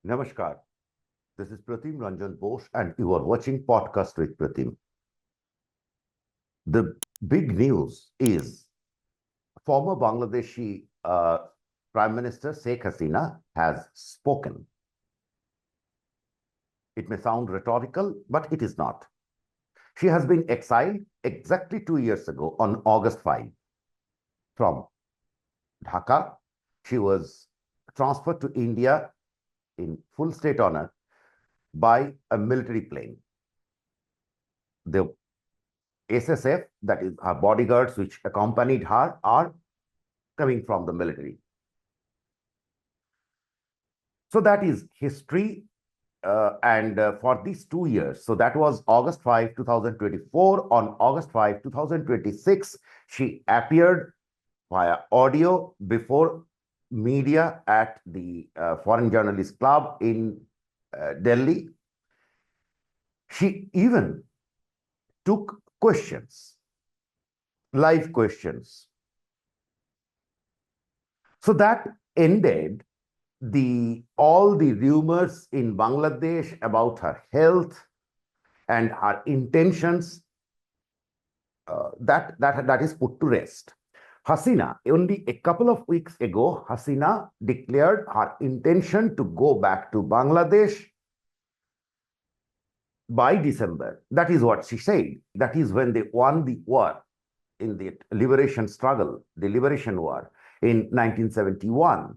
Namaskar. This is Pratim Ranjan Bose, and you are watching Podcast with Pratim. The big news is former Bangladeshi Prime Minister Sheikh Hasina has spoken. It may sound rhetorical, but it is not. She has been exiled exactly 2 years ago on August 5 from Dhaka. She was transferred to India in full state honor by a military plane. The SSF, that is her bodyguards which accompanied her, are coming from the military. So that is history. And for these 2 years, so that was August 5, 2024. On August 5, 2026, she appeared via audio before media at the Foreign Journalists Club in Delhi. She even took questions, live questions. So that ended all the rumors in Bangladesh about her health and her intentions. That is put to rest. Hasina, only a couple of weeks ago, Hasina declared her intention to go back to Bangladesh by December. That is what she said. That is when they won the war in the liberation struggle, the liberation war in 1971.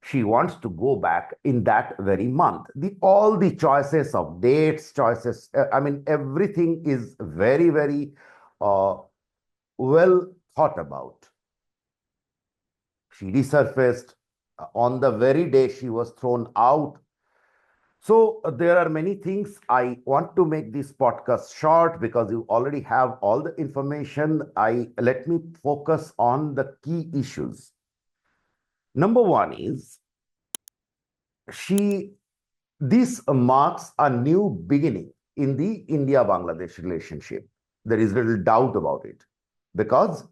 She wants to go back in that very month. All the choices of dates, everything is very, very well thought about. She resurfaced on the very day she was thrown out. So there are many things. I want to make this podcast short because you already have all the information. Let me focus on the key issues. Number one is this marks a new beginning in the India-Bangladesh relationship. There is little doubt about it because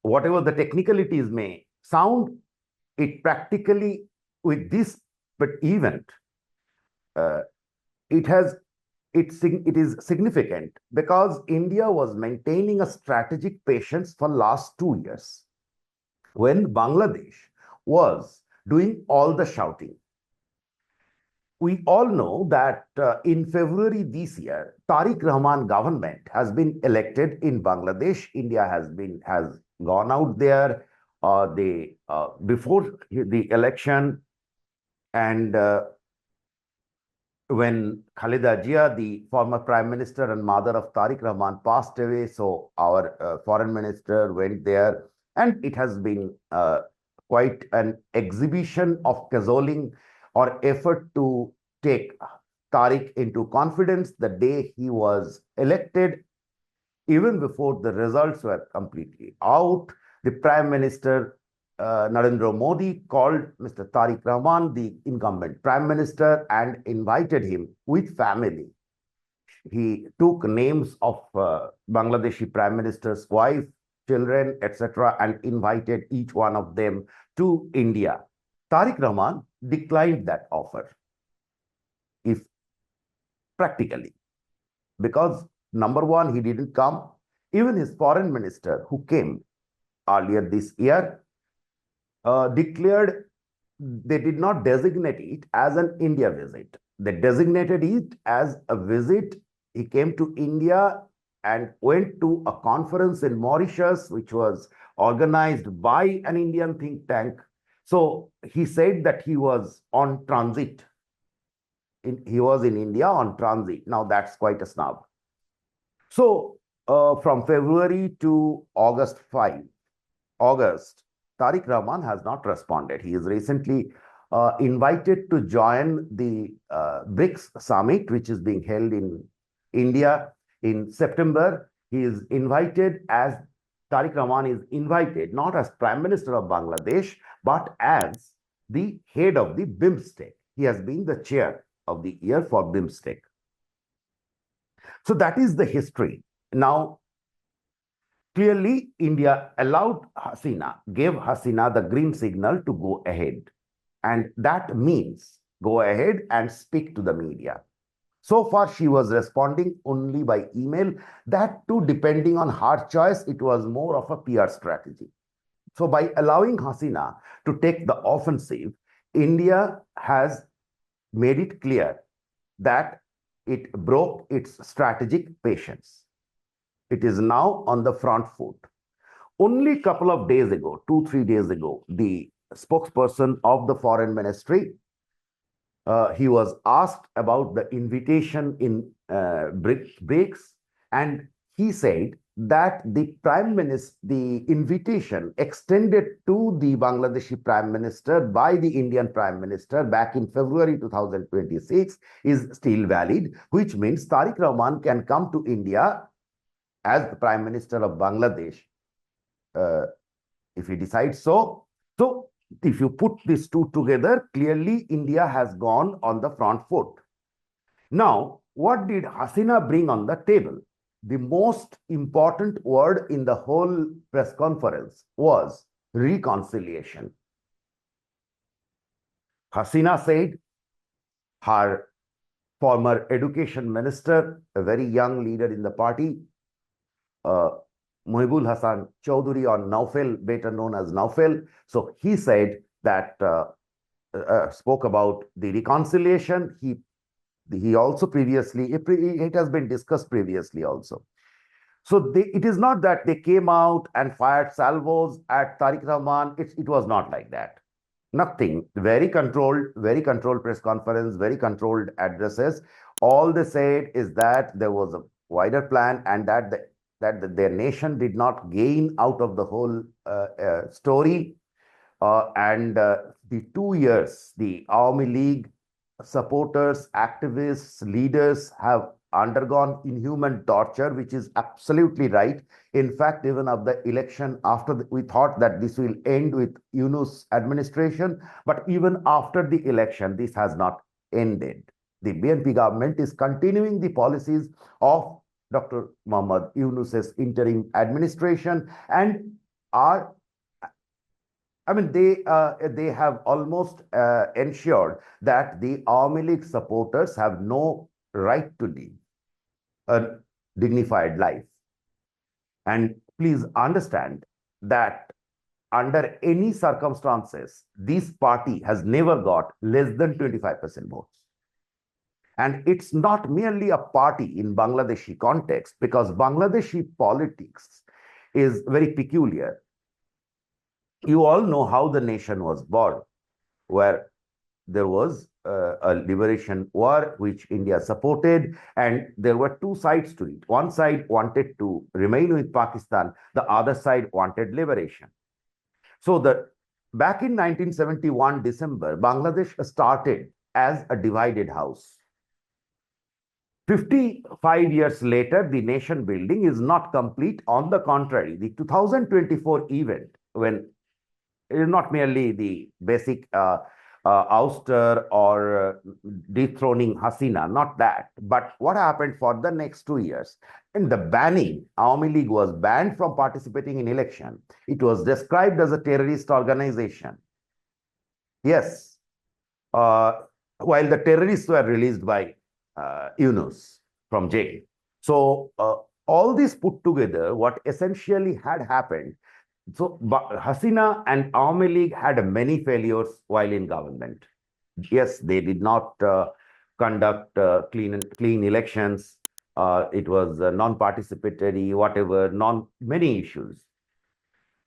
whatever the technicalities may sound, it practically with this event, it is significant because India was maintaining a strategic patience for last 2 years when Bangladesh was doing all the shouting. We all know that in February this year, Tarique Rahman government has been elected in Bangladesh. India has gone out there before the election, and when Khalida Zia, the former Prime Minister and mother of Tariq Rahman, passed away, so our Foreign Minister went there, and it has been quite an exhibition of cajoling or effort to take Tariq into confidence the day he was elected. Even before the results were completely out, the Prime Minister Narendra Modi called Mr. Tariq Rahman, the incumbent Prime Minister, and invited him with family. He took names of Bangladeshi Prime Minister's wife, children, etc., and invited each one of them to India. Tariq Rahman declined that offer, if practically, because number one, he didn't come. Even his foreign minister, who came earlier this year, declared they did not designate it as an India visit. They designated it as a visit. He came to India and went to a conference in Mauritius, which was organized by an Indian think tank. So he said that he was on transit. He was in India on transit. Now that's quite a snub. So from February to August 5, Tariq Rahman has not responded. He is recently invited to join the BRICS summit, which is being held in India in September. He is invited as Tariq Rahman is invited not as Prime Minister of Bangladesh, but as the head of the BIMSTEC. He has been the chair of the year for BIMSTEC. So that is the history. Now, clearly, India allowed Hasina, gave Hasina the green signal to go ahead. And that means go ahead and speak to the media. So far, she was responding only by email. That too, depending on her choice, it was more of a PR strategy. So by allowing Hasina to take the offensive, India has made it clear that it broke its strategic patience. It is now on the front foot. Only a couple of days ago, 2, 3 days ago, the spokesperson of the foreign ministry, he was asked about the invitation in BRICS, and he said that the invitation extended to the Bangladeshi Prime Minister by the Indian Prime Minister back in February 2026 is still valid, which means Tariq Rahman can come to India as the Prime Minister of Bangladesh if he decides so. So if you put these two together, clearly India has gone on the front foot. Now, what did Hasina bring on the table? The most important word in the whole press conference was reconciliation. Hasina said her former education minister, a very young leader in the party, Mohibul Hassan Chowdhury, or Naufel, better known as Naufel. So he said that, spoke about the reconciliation. He also previously, it has been discussed previously also. So it is not that they came out and fired salvos at Tariq Rahman. It was not like that. Nothing. Very controlled press conference, very controlled addresses. All they said is that there was a wider plan and that their nation did not gain out of the whole story. The 2 years, the Awami League supporters, activists, leaders have undergone inhuman torture, which is absolutely right. In fact, even of the election, we thought that this will end with Yunus administration, but even after the election, this has not ended. The BNP government is continuing the policies of Dr. Muhammad Yunus's interim administration and they have almost ensured that the Awami League supporters have no right to live a dignified life. And please understand that under any circumstances, this party has never got less than 25% votes. And it's not merely a party in Bangladeshi context, because Bangladeshi politics is very peculiar. You all know how the nation was born, where there was a liberation war which India supported, and there were two sides to it. One side wanted to remain with Pakistan, the other side wanted liberation. So back in 1971 December, Bangladesh started as a divided house. 55 years later, the nation building is not complete. On the contrary, the 2024 event, when it is not merely the basic ouster or dethroning Hasina, not that. But what happened for the next 2 years? In the banning, Awami League was banned from participating in election. It was described as a terrorist organization. Yes, while the terrorists were released by Yunus from jail. So all this put together, what essentially had happened, so Hasina and Awami League had many failures while in government. Yes, they did not conduct clean elections. It was non-participatory, whatever, many issues.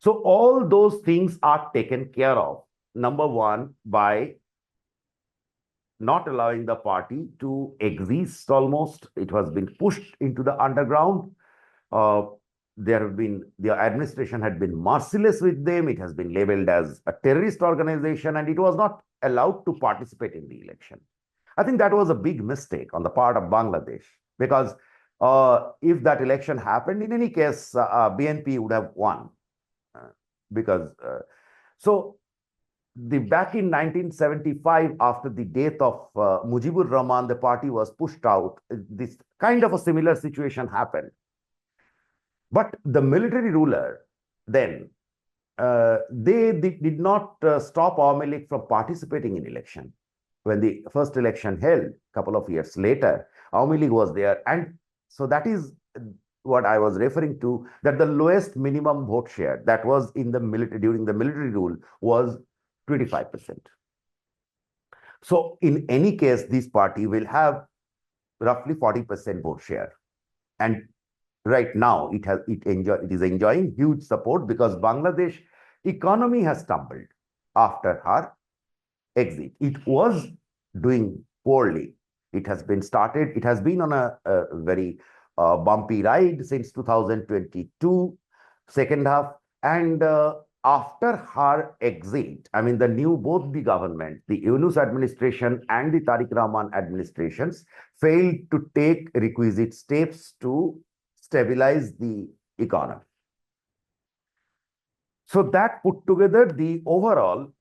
So all those things are taken care of. Number one, by not allowing the party to exist almost. It has been pushed into the underground. The administration had been merciless with them. It has been labeled as a terrorist organization, and it was not allowed to participate in the election. I think that was a big mistake on the part of Bangladesh, because if that election happened, in any case, BNP would have won. Back in 1975, after the death of Mujibur Rahman, the party was pushed out. This kind of a similar situation happened. But the military ruler then they did not stop Awami League from participating in election. When the first election held, a couple of years later, Awami League was there. And so that is what I was referring to, that the lowest minimum vote share that was in the military during the military rule was 25%. So in any case, this party will have roughly 40% vote share. And right now it is enjoying huge support because Bangladesh economy has stumbled after her exit. It was doing poorly. It has been on a very bumpy ride since 2022 second half, and after her exit, I mean, both the government, the Yunus administration and the Tarique Rahman administrations, failed to take requisite steps to stabilize the economy. So that put together, the overall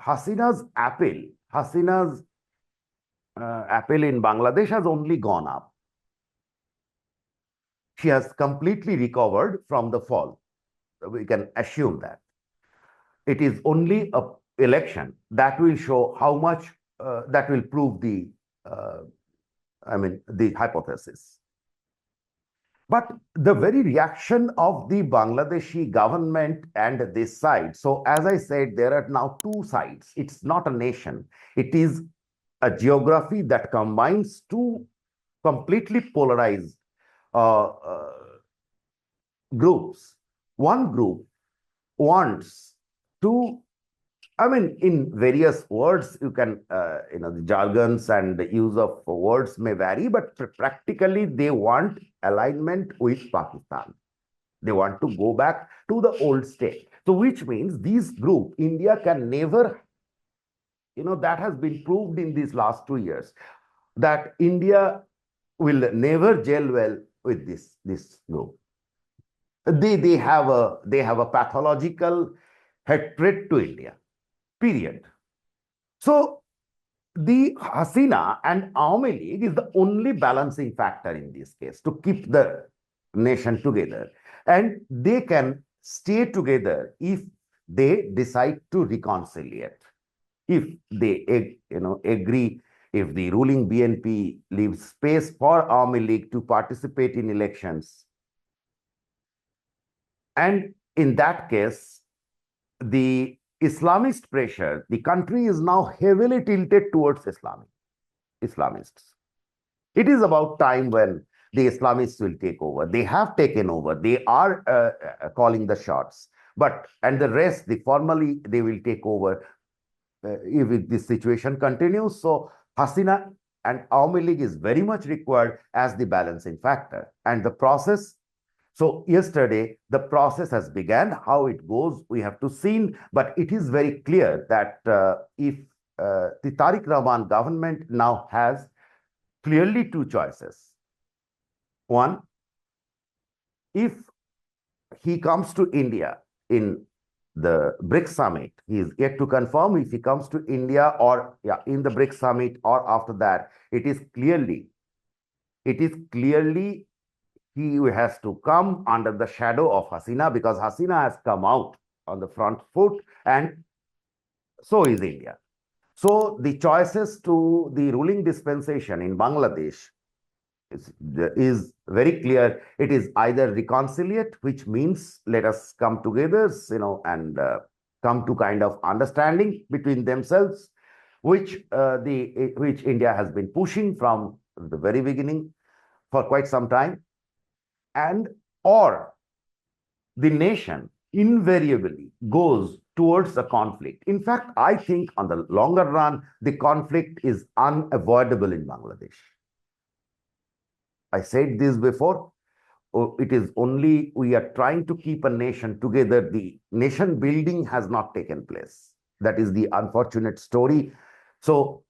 Hasina's appeal in Bangladesh has only gone up. She has completely recovered from the fall. We can assume that. It is only an election that will show how much, that will prove the hypothesis. But the very reaction of the Bangladeshi government and this side. So as I said, there are now two sides. It's not a nation. It is a geography that combines two completely polarized groups. One group wants to, in various words, you can, the jargons and the use of words may vary, but practically they want alignment with Pakistan. They want to go back to the old state. So which means this group, India can never, that has been proved in these last 2 years, that India will never gel well with this group. They have a pathological hatred to India. Period. So the Hasina and Awami League is the only balancing factor in this case to keep the nation together. And they can stay together if they decide to reconciliate. If they agree, if the ruling BNP leaves space for Awami League to participate in elections. And in that case, the Islamist pressure, the country is now heavily tilted towards Islamists. It is about time when the Islamists will take over. They have taken over. They are calling the shots. And the rest, formally, they will take over if this situation continues. So Hasina and Awami League is very much required as the balancing factor. And the process, so yesterday, the process has begun. How it goes, we have to see. But it is very clear that if the Tarique Rahman government now has clearly two choices. One, if he comes to India in the BRICS summit, he is yet to confirm if he comes to India or in the BRICS summit or after that, it is clearly he has to come under the shadow of Hasina, because Hasina has come out on the front foot and so is India. So the choices to the ruling dispensation in Bangladesh is very clear. It is either reconciliate, which means let us come together, and come to kind of understanding between themselves, which India has been pushing from the very beginning for quite some time, or the nation invariably goes towards a conflict. In fact, I think on the longer run, the conflict is unavoidable in Bangladesh. I said this before. It is only we are trying to keep a nation together. The nation building has not taken place. That is the unfortunate story. So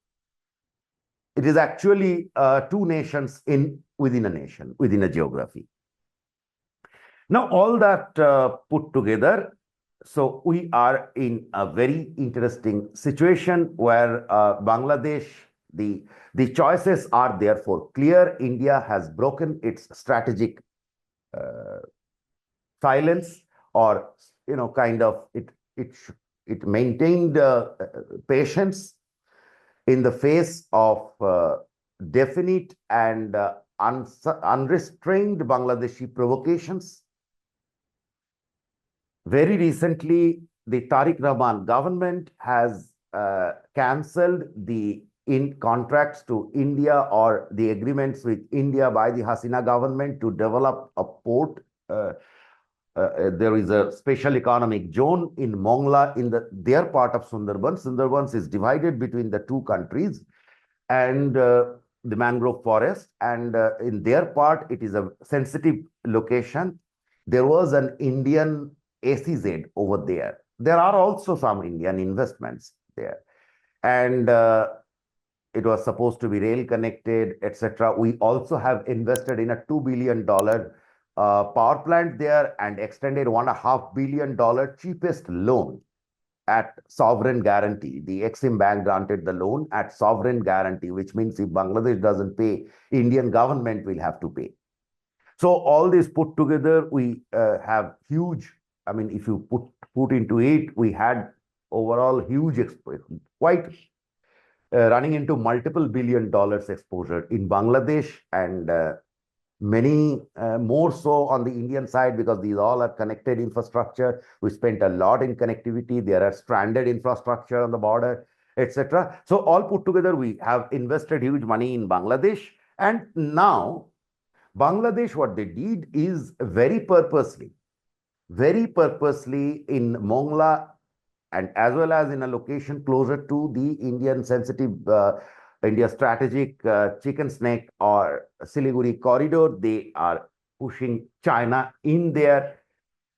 it is actually two nations within a nation, within a geography. Now, all that put together, so we are in a very interesting situation where Bangladesh, the choices are therefore clear. India has broken its strategic silence, or kind of it maintained patience in the face of definite and unrestrained Bangladeshi provocations. Very recently, the Tarique Rahman government has cancelled the contracts to India or the agreements with India by the Hasina government to develop a port. There is a special economic zone in Mongla in their part of Sundarbans. Sundarbans is divided between the two countries and the mangrove forest. And in their part, it is a sensitive location. There was an Indian ACZ over there. There are also some Indian investments there. And it was supposed to be rail connected, etc. We also have invested in a $2 billion power plant there and extended $1.5 billion cheapest loan at sovereign guarantee. The Exim Bank granted the loan at sovereign guarantee, which means if Bangladesh doesn't pay, Indian government will have to pay. So all this put together, we have huge, I mean, if you put into it, we had overall huge, quite running into multiple $1 billion exposure in Bangladesh and many more so on the Indian side because these all are connected infrastructure. We spent a lot in connectivity. There are stranded infrastructure on the border, etc. So all put together, we have invested huge money in Bangladesh. And now Bangladesh, what they did is very purposely in Mongla and as well as in a location closer to the Indian sensitive India strategic chicken snake or Siliguri corridor, they are pushing China in there.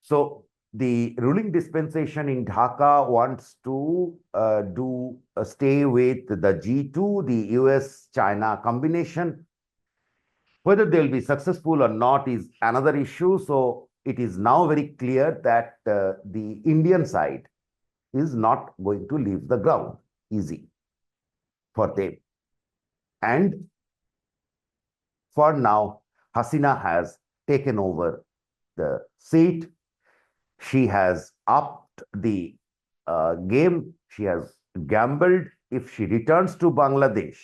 So the ruling dispensation in Dhaka wants to stay with the G2, the US-China combination. Whether they'll be successful or not is another issue. So it is now very clear that the Indian side is not going to leave the ground easy for them. And for now, Hasina has taken over the seat. She has upped the game. She has gambled. If she returns to Bangladesh,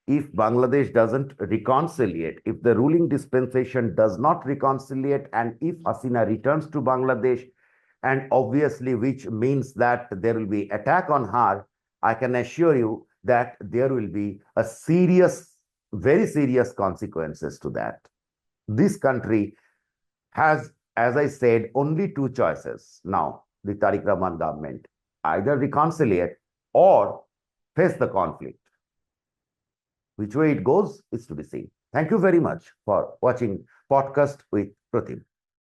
if Bangladesh doesn't reconciliate, if the ruling dispensation does not reconciliate, and if Hasina returns to Bangladesh, and obviously which means that there will be attack on her, I can assure you that there will be a serious, very serious consequences to that. This country has, as I said, only two choices now, the Tariq Rahman government, either reconciliate or face the conflict. Which way it goes is to be seen. Thank you very much for watching podcast with Pratim.